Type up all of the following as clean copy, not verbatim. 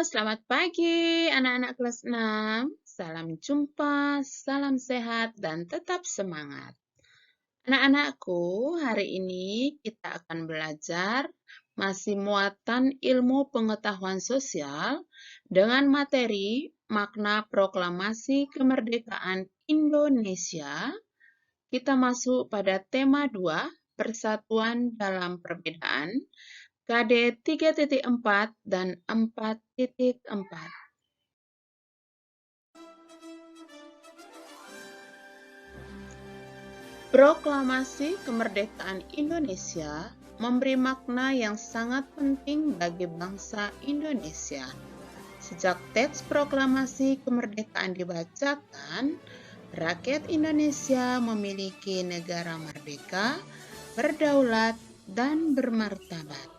Selamat pagi anak-anak kelas 6. Salam jumpa, salam sehat, dan tetap semangat. Anak-anakku, hari ini kita akan belajar masih muatan ilmu pengetahuan sosial dengan materi makna proklamasi kemerdekaan Indonesia. Kita masuk pada tema 2, persatuan dalam perbedaan, KD 3.4 dan 4.4. Proklamasi kemerdekaan Indonesia memberi makna yang sangat penting bagi bangsa Indonesia. Sejak teks proklamasi kemerdekaan dibacakan, rakyat Indonesia memiliki negara merdeka, berdaulat, dan bermartabat.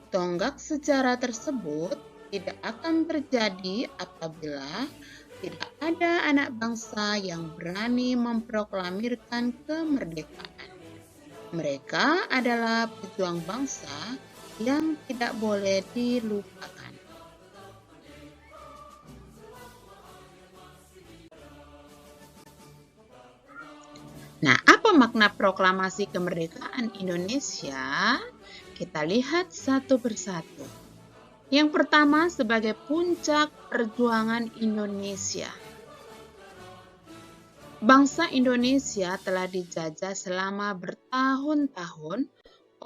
Tonggak sejarah tersebut tidak akan terjadi apabila tidak ada anak bangsa yang berani memproklamirkan kemerdekaan. Mereka adalah pejuang bangsa yang tidak boleh dilupakan. Nah, apa makna proklamasi kemerdekaan Indonesia? Kita lihat satu persatu. Yang pertama, sebagai puncak perjuangan Indonesia. Bangsa Indonesia telah dijajah selama bertahun-tahun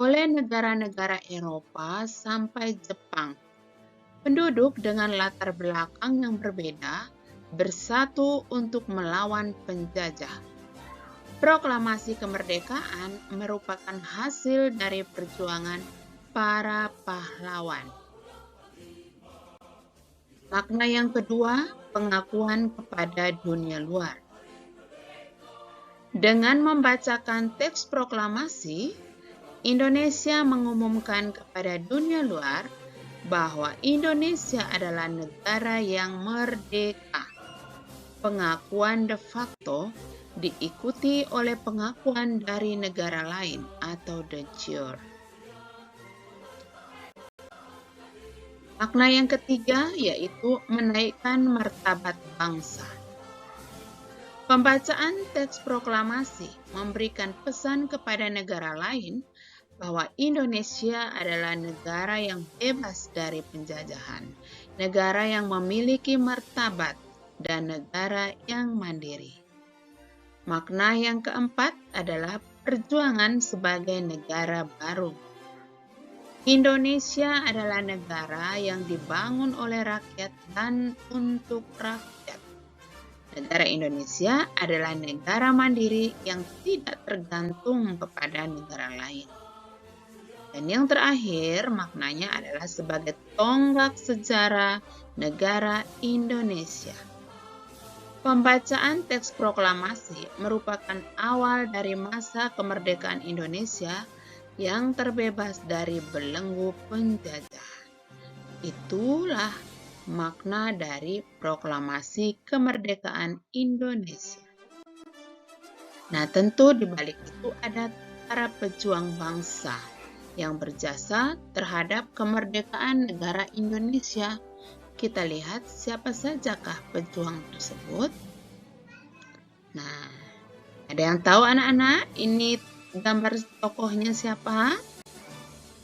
oleh negara-negara Eropa sampai Jepang. Penduduk dengan latar belakang yang berbeda bersatu untuk melawan penjajah. Proklamasi kemerdekaan merupakan hasil dari perjuangan para pahlawan. Makna yang kedua, pengakuan kepada dunia luar. Dengan membacakan teks proklamasi, Indonesia mengumumkan kepada dunia luar bahwa Indonesia adalah negara yang merdeka. Pengakuan de facto diikuti oleh pengakuan dari negara lain atau de jure. Makna yang ketiga yaitu menaikkan martabat bangsa. Pembacaan teks proklamasi memberikan pesan kepada negara lain bahwa Indonesia adalah negara yang bebas dari penjajahan, negara yang memiliki martabat, dan negara yang mandiri. Makna yang keempat adalah perjuangan sebagai negara baru. Indonesia adalah negara yang dibangun oleh rakyat dan untuk rakyat. Negara Indonesia adalah negara mandiri yang tidak tergantung kepada negara lain. Dan yang terakhir, maknanya adalah sebagai tonggak sejarah negara Indonesia. Pembacaan teks proklamasi merupakan awal dari masa kemerdekaan Indonesia yang terbebas dari belenggu penjajahan. Itulah makna dari proklamasi kemerdekaan Indonesia. Nah, tentu di balik itu ada para pejuang bangsa yang berjasa terhadap kemerdekaan negara Indonesia. Kita lihat siapa sajakah pejuang tersebut. Nah, ada yang tahu anak-anak ini gambar tokohnya siapa?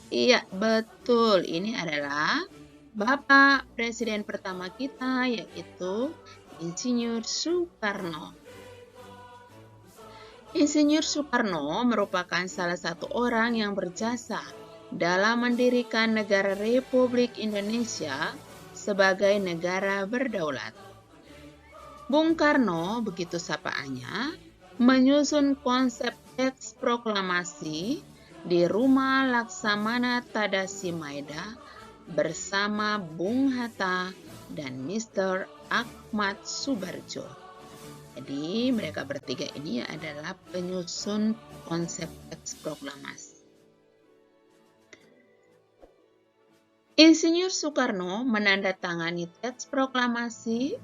Iya, betul. Ini adalah Bapak Presiden pertama kita, yaitu Insinyur Soekarno. Insinyur Soekarno merupakan salah satu orang yang berjasa dalam mendirikan negara Republik Indonesia sebagai negara berdaulat. Bung Karno, begitu sapaannya, menyusun konsep teks proklamasi di Rumah Laksamana Tadasimaeda bersama Bung Hatta dan Mr. Ahmad Subarjo. Jadi mereka bertiga ini adalah penyusun konsep teks proklamasi. Insinyur Soekarno menandatangani teks proklamasi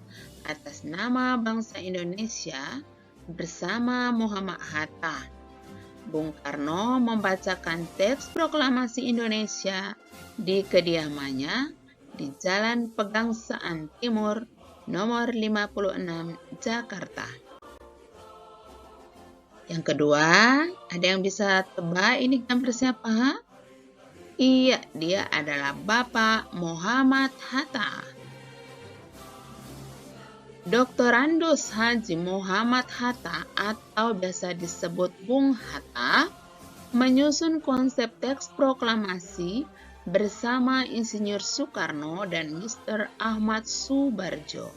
atas nama bangsa Indonesia bersama Muhammad Hatta. Bung Karno membacakan teks proklamasi Indonesia di kediamannya di Jalan Pegangsaan Timur nomor 56 Jakarta. Yang kedua, ada yang bisa tebak ini gambar siapa? Iya, dia adalah Bapak Muhammad Hatta. Dr. Andos Haji Muhammad Hatta atau biasa disebut Bung Hatta menyusun konsep teks proklamasi bersama Insinyur Soekarno dan Mr. Ahmad Subarjo.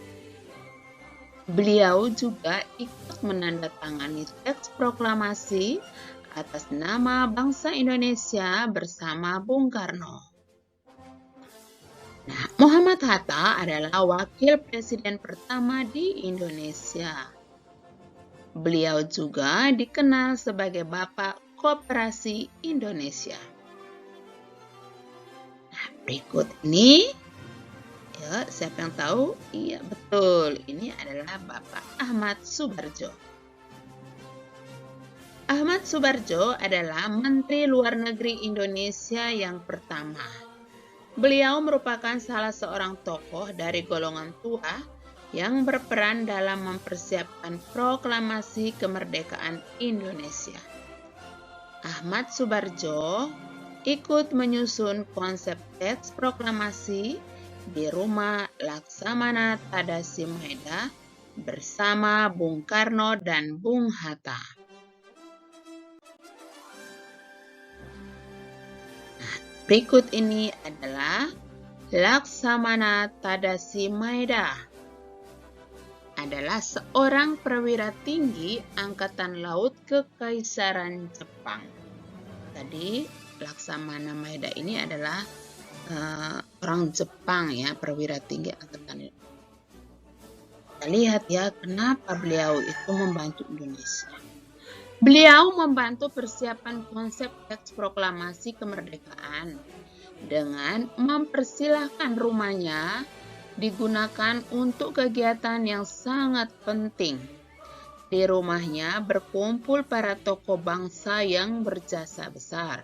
Beliau juga ikut menandatangani teks proklamasi atas nama bangsa Indonesia bersama Bung Karno. Nah, Muhammad Hatta adalah wakil presiden pertama di Indonesia. Beliau juga dikenal sebagai Bapak Koperasi Indonesia. Nah, berikut ini, ya, siapa yang tahu? Iya, betul. Ini adalah Bapak Ahmad Subarjo. Ahmad Subarjo adalah Menteri Luar Negeri Indonesia yang pertama. Beliau merupakan salah seorang tokoh dari golongan tua yang berperan dalam mempersiapkan proklamasi kemerdekaan Indonesia. Ahmad Subarjo ikut menyusun konsep teks proklamasi di rumah Laksamana Tadasi Maeda bersama Bung Karno dan Bung Hatta. Berikut ini adalah Laksamana Tadasi Maeda. Adalah seorang perwira tinggi Angkatan Laut Kekaisaran Jepang. Tadi Laksamana Maeda ini adalah orang Jepang, ya, perwira tinggi Angkatan Laut. Kita lihat ya, kenapa beliau itu membantu Indonesia. Beliau membantu persiapan konsep teks proklamasi kemerdekaan dengan mempersilahkan rumahnya digunakan untuk kegiatan yang sangat penting. Di rumahnya berkumpul para tokoh bangsa yang berjasa besar.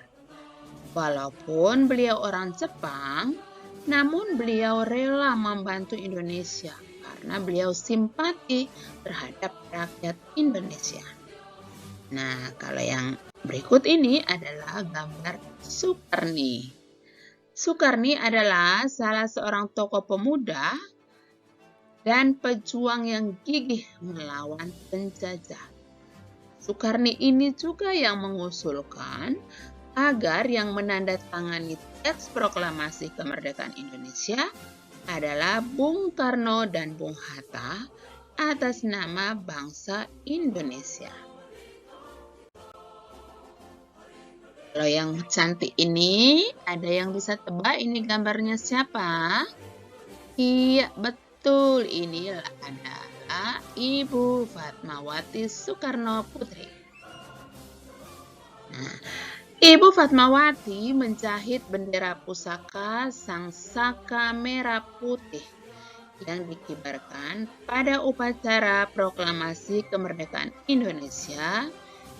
Walaupun beliau orang Jepang, namun beliau rela membantu Indonesia karena beliau simpati terhadap rakyat Indonesia. Nah, kalau yang berikut ini adalah gambar Sukarni. Sukarni adalah salah seorang tokoh pemuda dan pejuang yang gigih melawan penjajah. Sukarni ini juga yang mengusulkan agar yang menandatangani teks proklamasi kemerdekaan Indonesia adalah Bung Karno dan Bung Hatta atas nama bangsa Indonesia. Kalau yang cantik ini, ada yang bisa tebak ini gambarnya siapa? Iya, betul. Ini adalah Ibu Fatmawati Soekarno Putri. Nah, Ibu Fatmawati menjahit bendera pusaka Sang Saka Merah Putih yang dikibarkan pada upacara proklamasi kemerdekaan Indonesia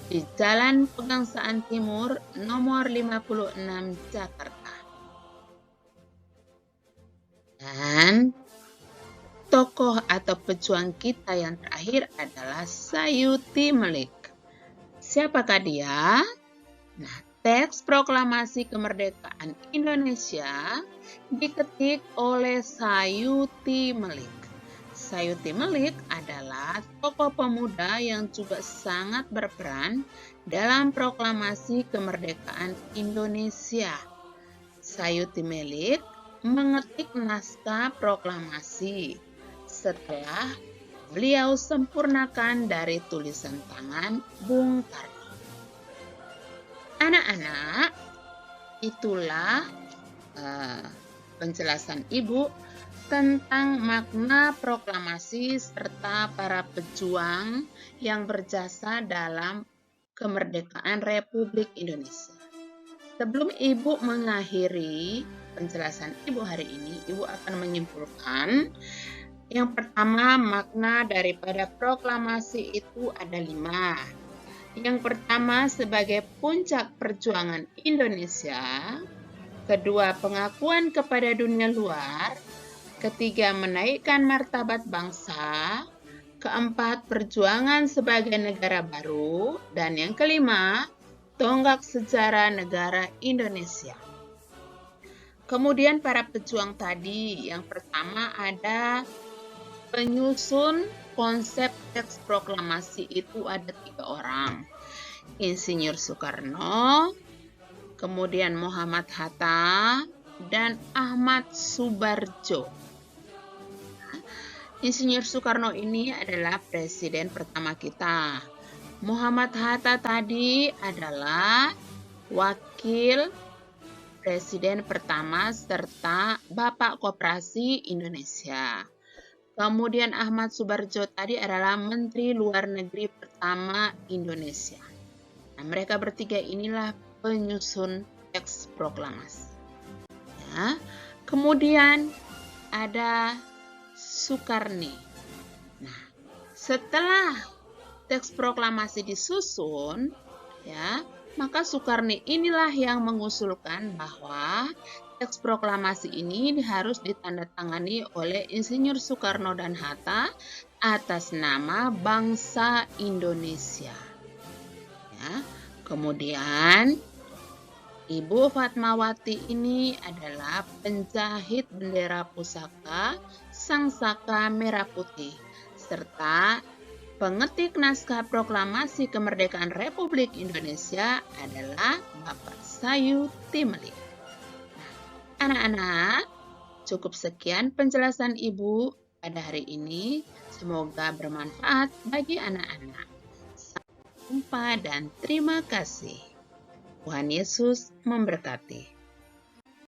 di Jalan Pegangsaan Timur nomor 56 Jakarta. Dan tokoh atau pejuang kita yang terakhir adalah Sayuti Melik. Siapakah dia? Nah, teks proklamasi kemerdekaan Indonesia diketik oleh Sayuti Melik. Sayuti Melik adalah tokoh pemuda yang juga sangat berperan dalam proklamasi kemerdekaan Indonesia. Sayuti Melik mengetik naskah proklamasi setelah beliau sempurnakan dari tulisan tangan Bung Karno. Anak-anak, itulah penjelasan Ibu tentang makna proklamasi serta para pejuang yang berjasa dalam kemerdekaan Republik Indonesia. Sebelum Ibu mengakhiri penjelasan Ibu hari ini, Ibu akan menyimpulkan. Yang pertama, makna daripada proklamasi itu ada 5. Yang pertama, sebagai puncak perjuangan Indonesia. Kedua, pengakuan kepada dunia luar. Ketiga, menaikkan martabat bangsa. Keempat, perjuangan sebagai negara baru. Dan yang kelima, tonggak sejarah negara Indonesia. Kemudian para pejuang tadi, yang pertama ada penyusun konsep teks proklamasi itu ada 3 orang. Insinyur Soekarno, kemudian Muhammad Hatta, dan Ahmad Subarjo. Insinyur Soekarno ini adalah presiden pertama kita. Muhammad Hatta tadi adalah wakil presiden pertama serta Bapak Koperasi Indonesia. Kemudian Ahmad Subarjo tadi adalah Menteri Luar Negeri pertama Indonesia. Nah, mereka bertiga inilah penyusun teks proklamasi. Ya. Kemudian ada Soekarni. Nah, setelah teks proklamasi disusun, ya, maka Soekarni inilah yang mengusulkan bahwa teks proklamasi ini harus ditandatangani oleh Insinyur Soekarno dan Hatta atas nama bangsa Indonesia. Ya, kemudian Ibu Fatmawati ini adalah penjahit bendera pusaka Sangsaka Merah Putih serta pengetik naskah proklamasi kemerdekaan Republik Indonesia adalah Bapak Sayu Timeli. Anak-anak, cukup sekian penjelasan Ibu pada hari ini. Semoga bermanfaat bagi anak-anak. Sampai jumpa dan terima kasih. Tuhan Yesus memberkati.